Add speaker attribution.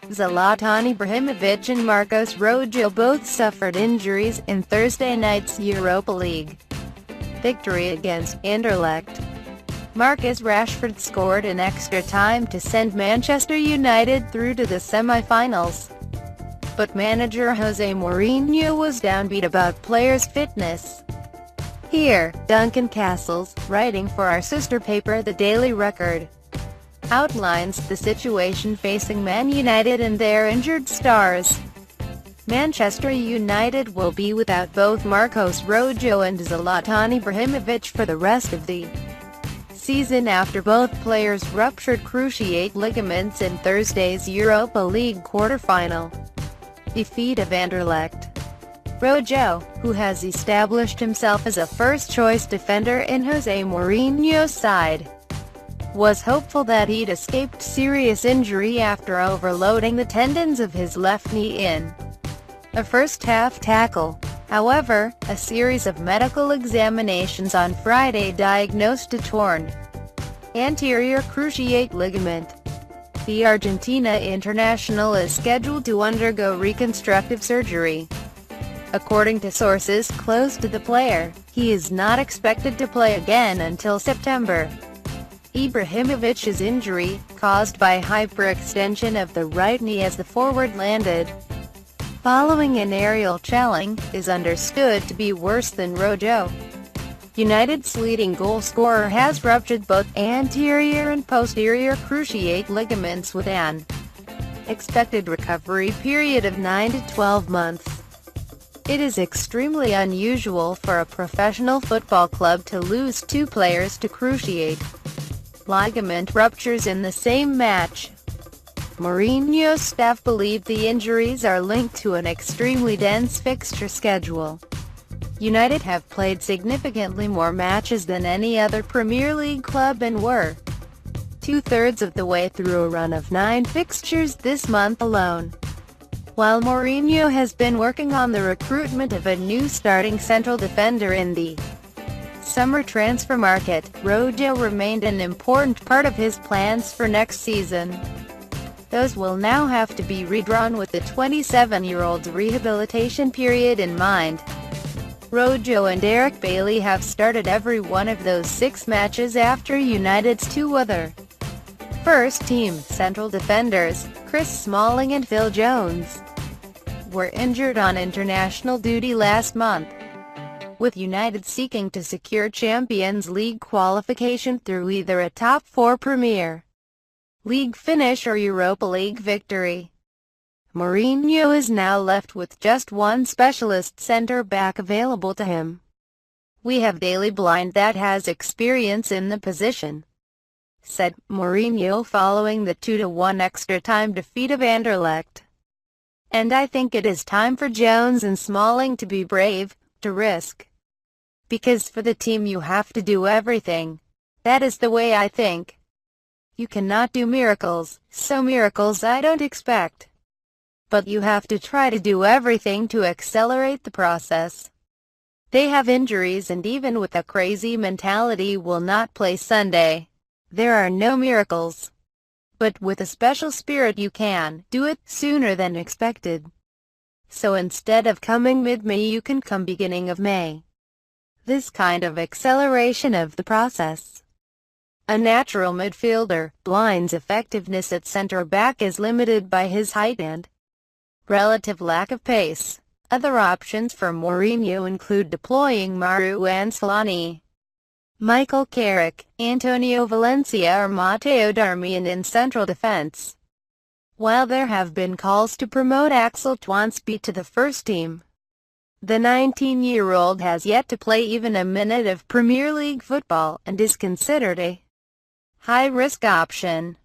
Speaker 1: Zlatan Ibrahimovic and Marcos Rojo both suffered injuries in Thursday night's Europa League victory against Anderlecht. Marcus Rashford scored in extra time to send Manchester United through to the semi-finals. But manager Jose Mourinho was downbeat about players' fitness. Here, Duncan Castles, writing for our sister paper The Daily Record, outlines the situation facing Man United and their injured stars. Manchester United will be without both Marcos Rojo and Zlatan Ibrahimovic for the rest of the season after both players ruptured cruciate ligaments in Thursday's Europa League quarter-final defeat of Anderlecht. Rojo, who has established himself as a first-choice defender in Jose Mourinho's side, was hopeful that he'd escaped serious injury after overloading the tendons of his left knee in a first-half tackle. However, a series of medical examinations on Friday diagnosed a torn anterior cruciate ligament. The Argentina international is scheduled to undergo reconstructive surgery. According to sources close to the player, he is not expected to play again until September. Ibrahimovic's injury, caused by hyperextension of the right knee as the forward landed following an aerial challenge, is understood to be worse than Rojo. United's leading goal scorer has ruptured both anterior and posterior cruciate ligaments with an expected recovery period of 9 to 12 months. It is extremely unusual for a professional football club to lose two players to cruciate ligament ruptures in the same match. Mourinho's staff believe the injuries are linked to an extremely dense fixture schedule. United have played significantly more matches than any other Premier League club and were two-thirds of the way through a run of 9 fixtures this month alone. While Mourinho has been working on the recruitment of a new starting central defender in the summer transfer market, Rojo remained an important part of his plans for next season. Those will now have to be redrawn with the 27-year-old's rehabilitation period in mind. Rojo and Eric Bailly have started every one of those 6 matches after United's 2 other first-team central defenders, Chris Smalling and Phil Jones, were injured on international duty last month, with United seeking to secure Champions League qualification through either a top 4 Premier League finish or Europa League victory. Mourinho is now left with just one specialist centre-back available to him. "We have Daily Blind that has experience in the position," said Mourinho following the 2-1 extra-time defeat of Anderlecht. "And I think it is time for Jones and Smalling to be brave, to risk. Because for the team you have to do everything. That is the way I think. You cannot do miracles, so miracles I don't expect. But you have to try to do everything to accelerate the process. They have injuries and even with a crazy mentality will not play Sunday. There are no miracles. But with a special spirit you can do it sooner than expected. So instead of coming mid-May you can come beginning of May. This kind of acceleration of the process. A natural midfielder, Blind's effectiveness at centre-back is limited by his height and relative lack of pace. Other options for Mourinho include deploying Marouane Fellaini, Michael Carrick, Antonio Valencia or Matteo Darmian in central defence. While there have been calls to promote Axel Tuanzebe to the first team, the 19-year-old has yet to play even a minute of Premier League football and is considered a high-risk option.